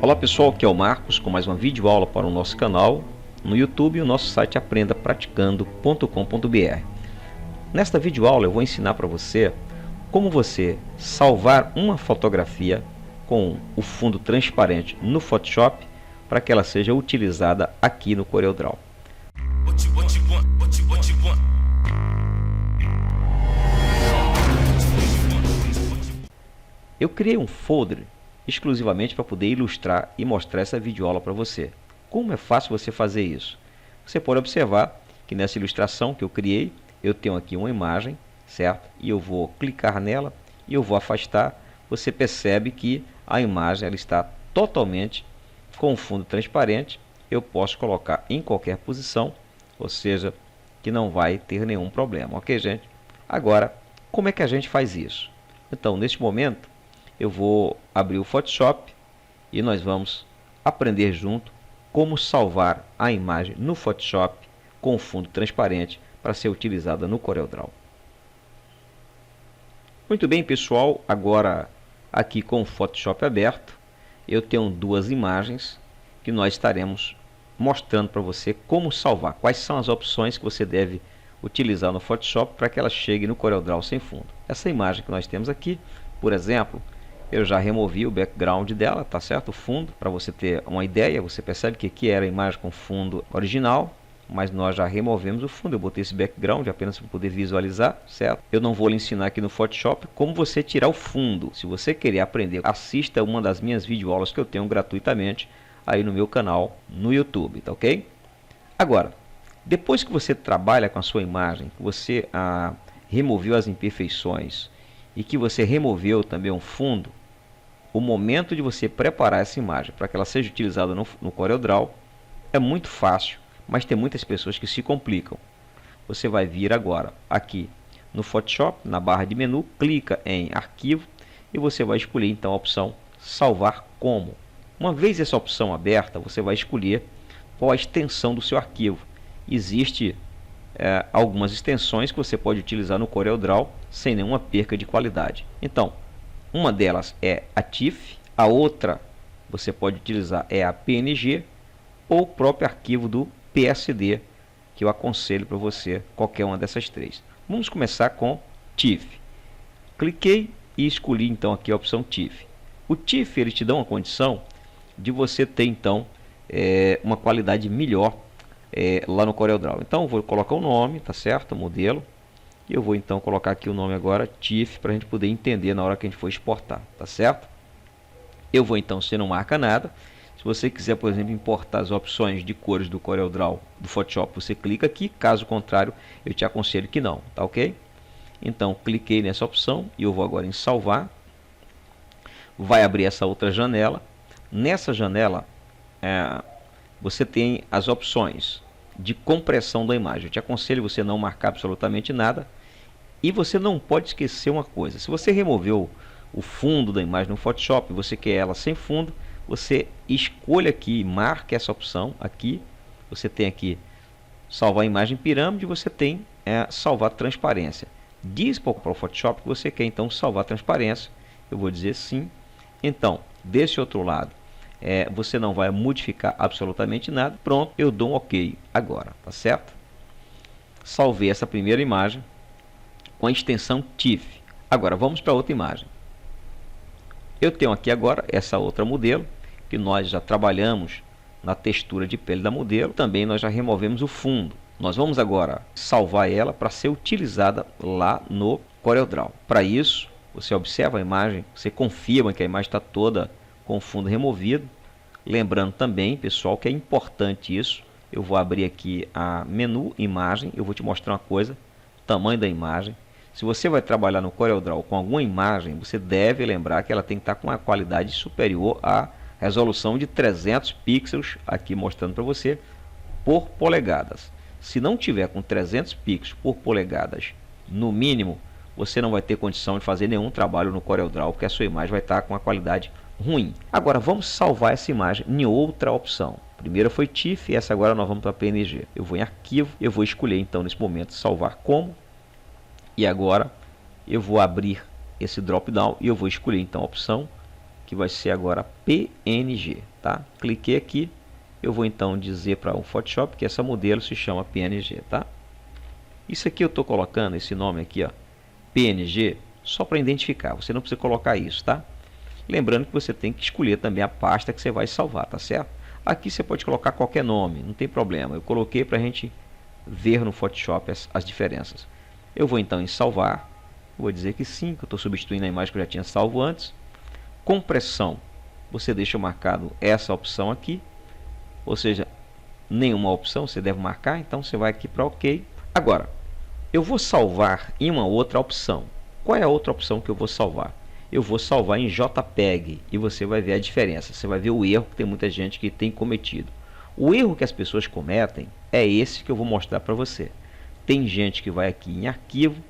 Olá pessoal, aqui é o Marcos com mais uma videoaula para o nosso canal no YouTube e o nosso site aprendapraticando.com.br. Nesta videoaula eu vou ensinar para você como você salvar uma fotografia com o fundo transparente no Photoshop para que ela seja utilizada aqui no CorelDRAW. Eu criei um folder exclusivamente para poder ilustrar e mostrar essa videoaula para você. Como é fácil você fazer isso? Você pode observar que nessa ilustração que eu criei, eu tenho aqui uma imagem, certo? E eu vou clicar nela e eu vou afastar. Você percebe que a imagem ela está totalmente com o fundo transparente. Eu posso colocar em qualquer posição, ou seja, que não vai ter nenhum problema, ok, gente? Agora, como é que a gente faz isso? Então, neste momento, eu vou abrir o Photoshop e nós vamos aprender junto como salvar a imagem no Photoshop com fundo transparente para ser utilizada no CorelDRAW. Muito bem, pessoal, agora aqui com o Photoshop aberto, eu tenho duas imagens que nós estaremos mostrando para você como salvar, quais são as opções que você deve utilizar no Photoshop para que ela chegue no CorelDRAW sem fundo. Essa imagem que nós temos aqui, por exemplo, eu já removi o background dela, tá certo? O fundo, para você ter uma ideia. Você percebe que aqui era a imagem com fundo original, mas nós já removemos o fundo. Eu botei esse background apenas para poder visualizar, certo? Eu não vou lhe ensinar aqui no Photoshop como você tirar o fundo. Se você querer aprender, assista uma das minhas videoaulas que eu tenho gratuitamente aí no meu canal no YouTube, tá ok? Agora, depois que você trabalha com a sua imagem, que você removeu as imperfeições e que você removeu também um fundo, o momento de você preparar essa imagem para que ela seja utilizada no CorelDRAW é muito fácil, mas tem muitas pessoas que se complicam. Você vai vir agora aqui no Photoshop, na barra de menu, clica em Arquivo e você vai escolher então a opção Salvar como. Uma vez essa opção aberta, você vai escolher qual a extensão do seu arquivo. Existe algumas extensões que você pode utilizar no CorelDRAW sem nenhuma perca de qualidade. Então, uma delas é a TIFF, a outra você pode utilizar é a PNG ou o próprio arquivo do PSD, que eu aconselho para você qualquer uma dessas três. Vamos começar com TIFF. Cliquei e escolhi então aqui a opção TIFF. O TIFF ele te dá uma condição de você ter então uma qualidade melhor lá no CorelDRAW. Então eu vou colocar o nome, tá certo? O modelo. E eu vou então colocar aqui o nome agora, TIFF, para a gente poder entender na hora que a gente for exportar, tá certo? Eu vou então, se não marca nada, se você quiser, por exemplo, importar as opções de cores do CorelDRAW, do Photoshop, você clica aqui, caso contrário, eu te aconselho que não, tá ok? Então, cliquei nessa opção e eu vou agora em salvar. Vai abrir essa outra janela. Nessa janela, você tem as opções de compressão da imagem. Eu te aconselho você não marcar absolutamente nada. E você não pode esquecer uma coisa: se você removeu o fundo da imagem no Photoshop, você quer ela sem fundo, você escolha aqui, marque essa opção aqui. Você tem aqui salvar a imagem pirâmide, você tem salvar transparência. Diz para o Photoshop que você quer então salvar transparência. Eu vou dizer sim. Então, desse outro lado, você não vai modificar absolutamente nada. Pronto, eu dou um OK agora, tá certo? Salvei essa primeira imagem com a extensão TIFF. Agora vamos para outra imagem. Eu tenho aqui agora essa outra modelo que nós já trabalhamos na textura de pele da modelo. Também nós já removemos o fundo. Nós vamos agora salvar ela para ser utilizada lá no CorelDRAW. Para isso, você observa a imagem, você confirma que a imagem está toda com o fundo removido. Lembrando também, pessoal, que é importante isso. Eu vou abrir aqui a menu imagem. Eu vou te mostrar uma coisa: tamanho da imagem. Se você vai trabalhar no CorelDRAW com alguma imagem, você deve lembrar que ela tem que estar com uma qualidade superior à resolução de 300 pixels, aqui mostrando para você, por polegadas. Se não tiver com 300 pixels por polegadas, no mínimo, você não vai ter condição de fazer nenhum trabalho no CorelDRAW, porque a sua imagem vai estar com uma qualidade ruim. Agora vamos salvar essa imagem em outra opção. Primeiro foi TIFF e essa agora nós vamos para PNG. Eu vou em arquivo, eu vou escolher então nesse momento salvar como. E agora eu vou abrir esse drop down e eu vou escolher então a opção que vai ser agora PNG, tá? Cliquei aqui, eu vou então dizer para o Photoshop que essa modelo se chama PNG, tá? Isso aqui eu estou colocando esse nome aqui, ó, PNG, só para identificar. Você não precisa colocar isso, tá? Lembrando que você tem que escolher também a pasta que você vai salvar, tá certo? Aqui você pode colocar qualquer nome, não tem problema. Eu coloquei para a gente ver no Photoshop as diferenças. Eu vou então em salvar, vou dizer que sim, que eu estou substituindo a imagem que eu já tinha salvo antes. Compressão, você deixa marcado essa opção aqui, ou seja, nenhuma opção você deve marcar, então você vai aqui para OK. Agora, eu vou salvar em uma outra opção. Qual é a outra opção que eu vou salvar? Eu vou salvar em JPEG e você vai ver a diferença. Você vai ver o erro que tem muita gente que tem cometido. O erro que as pessoas cometem é esse que eu vou mostrar para você. Tem gente que vai aqui em arquivo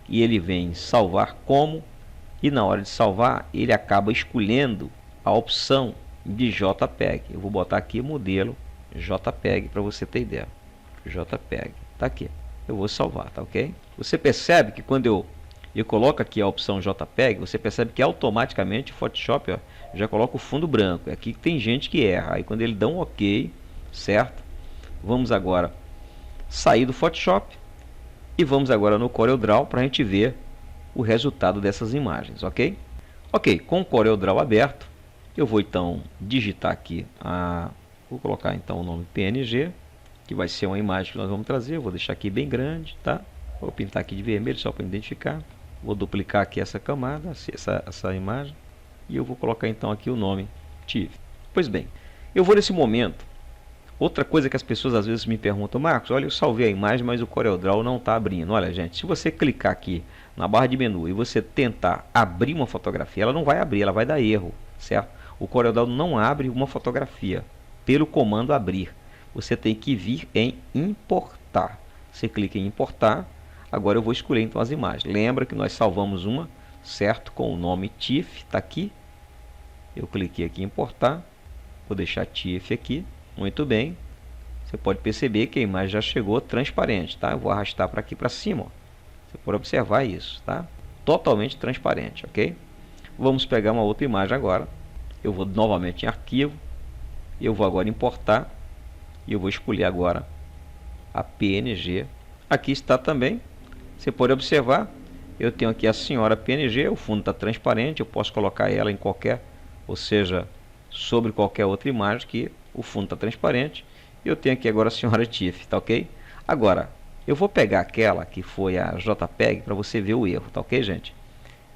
e ele vem salvar como, e na hora de salvar ele acaba escolhendo a opção de JPEG. Eu vou botar aqui modelo JPEG para você ter ideia. JPEG, tá aqui. Eu vou salvar, tá ok? Você percebe que quando eu coloco aqui a opção JPEG, você percebe que automaticamente o Photoshop, ó, já coloca o fundo branco. É aqui que tem gente que erra. Aí quando ele dá um OK, certo? Vamos agora sair do Photoshop e vamos agora no CorelDRAW para a gente ver o resultado dessas imagens, ok? Ok, com o CorelDRAW aberto, eu vou então digitar aqui, vou colocar então o nome PNG, que vai ser uma imagem que nós vamos trazer. Eu vou deixar aqui bem grande, tá? Vou pintar aqui de vermelho só para identificar. Vou duplicar aqui essa camada, essa imagem, e eu vou colocar então aqui o nome TIFF. Pois bem, eu vou nesse momento. Outra coisa que as pessoas às vezes me perguntam: Marcos, olha, eu salvei a imagem, mas o CorelDRAW não está abrindo. Olha, gente, se você clicar aqui na barra de menu e você tentar abrir uma fotografia, ela não vai abrir, ela vai dar erro, certo? O CorelDRAW não abre uma fotografia pelo comando abrir. Você tem que vir em importar. Você clica em importar. Agora eu vou escolher então as imagens. Lembra que nós salvamos uma, certo? Com o nome TIFF, está aqui. Eu cliquei aqui em importar. Vou deixar TIFF aqui. Muito bem. Você pode perceber que a imagem já chegou transparente, tá? Eu vou arrastar para aqui para cima, ó. Você pode observar isso, tá? Totalmente transparente, ok? Vamos pegar uma outra imagem agora. Eu vou novamente em arquivo. Eu vou agora importar. E eu vou escolher agora a PNG. Aqui está também. Você pode observar, eu tenho aqui a senhora PNG, o fundo está transparente, eu posso colocar ela em qualquer, ou seja, sobre qualquer outra imagem que o fundo está transparente. Eu tenho aqui agora a senhora TIFF, tá ok? Agora, eu vou pegar aquela que foi a JPEG para você ver o erro, tá ok, gente?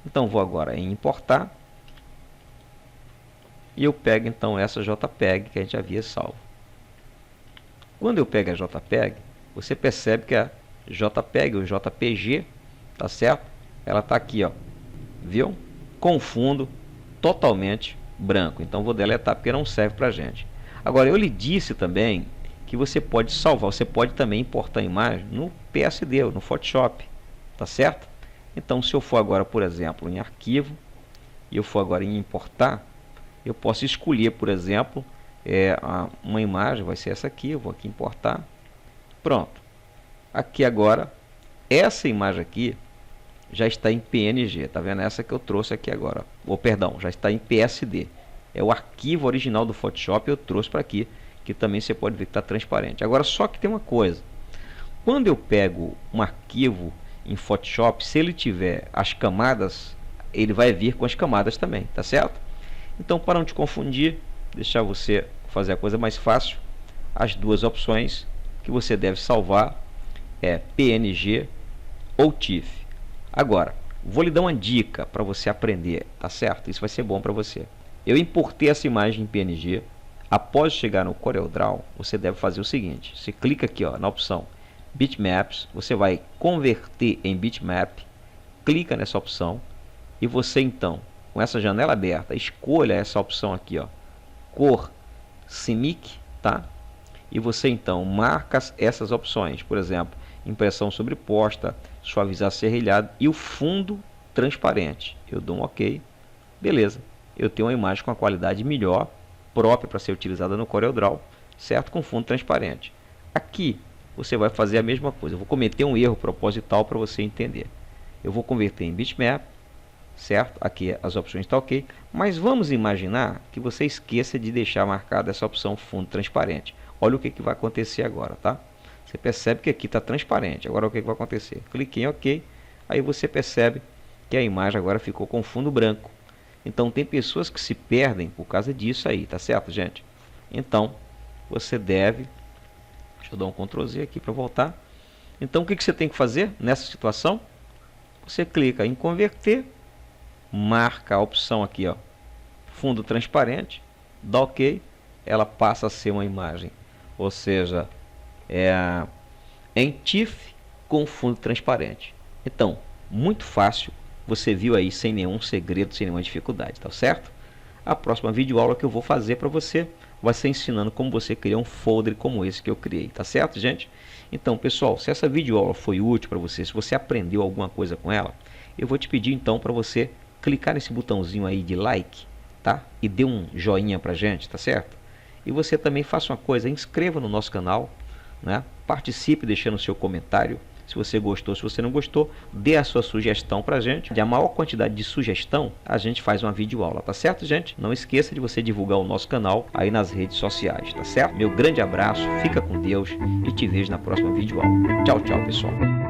Então, vou agora em importar. E eu pego então essa JPEG que a gente havia salvo. Quando eu pego a JPEG, você percebe que a JPEG ou JPG, tá certo? Ela tá aqui, ó, viu? Com fundo totalmente branco. Então vou deletar porque não serve pra gente. Agora eu lhe disse também que você pode salvar, você pode também importar a imagem no PSD, no Photoshop, tá certo? Então se eu for agora, por exemplo, em arquivo e eu for agora em importar, eu posso escolher, por exemplo, uma imagem, vai ser essa aqui. Eu vou aqui importar. Pronto. Aqui agora, essa imagem aqui já está em PNG, tá vendo? Essa que eu trouxe aqui agora, ou perdão, já está em PSD. É o arquivo original do Photoshop, eu trouxe para aqui, que também você pode ver que está transparente. Agora, só que tem uma coisa. Quando eu pego um arquivo em Photoshop, se ele tiver as camadas, ele vai vir com as camadas também, tá certo? Então, para não te confundir, deixar você fazer a coisa mais fácil, as duas opções que você deve salvar é PNG ou TIFF. Agora, vou lhe dar uma dica para você aprender, tá certo? Isso vai ser bom para você. Eu importei essa imagem em PNG. Após chegar no CorelDRAW, você deve fazer o seguinte: você clica aqui, ó, na opção Bitmaps, você vai converter em bitmap, clica nessa opção e você então, com essa janela aberta, escolha essa opção aqui, ó, cor CMYK, tá? E você então marca essas opções, por exemplo, impressão sobreposta, suavizar serrilhado e o fundo transparente. Eu dou um OK, beleza. Eu tenho uma imagem com a qualidade melhor, própria para ser utilizada no CorelDRAW, certo? Com fundo transparente. Aqui você vai fazer a mesma coisa. Eu vou cometer um erro proposital para você entender. Eu vou converter em bitmap, certo? Aqui as opções estão ok, mas vamos imaginar que você esqueça de deixar marcada essa opção fundo transparente. Olha o que vai acontecer agora, tá? Você percebe que aqui está transparente. Agora o que vai acontecer? Clique em ok, aí você percebe que a imagem agora ficou com fundo branco. Então tem pessoas que se perdem por causa disso aí, tá certo, gente? Então você deve, deixa eu dar um Ctrl Z aqui para voltar. Então o que você tem que fazer nessa situação? Você clica em converter, marca a opção aqui, ó, fundo transparente, dá ok, ela passa a ser uma imagem, ou seja, em TIFF com fundo transparente. Então, muito fácil, você viu aí sem nenhum segredo, sem nenhuma dificuldade, tá certo? A próxima videoaula que eu vou fazer para você vai ser ensinando como você criar um folder como esse que eu criei, tá certo, gente? Então, pessoal, se essa videoaula foi útil para você, se você aprendeu alguma coisa com ela, eu vou te pedir então para você clicar nesse botãozinho aí de like, tá? E dê um joinha pra gente, tá certo? E você também faça uma coisa, inscreva no nosso canal, né? Participe deixando o seu comentário. Se você gostou, se você não gostou, dê a sua sugestão pra gente. De a maior quantidade de sugestão, a gente faz uma videoaula, tá certo, gente? Não esqueça de você divulgar o nosso canal aí nas redes sociais, tá certo? Meu grande abraço, fica com Deus e te vejo na próxima videoaula. Tchau, tchau, pessoal.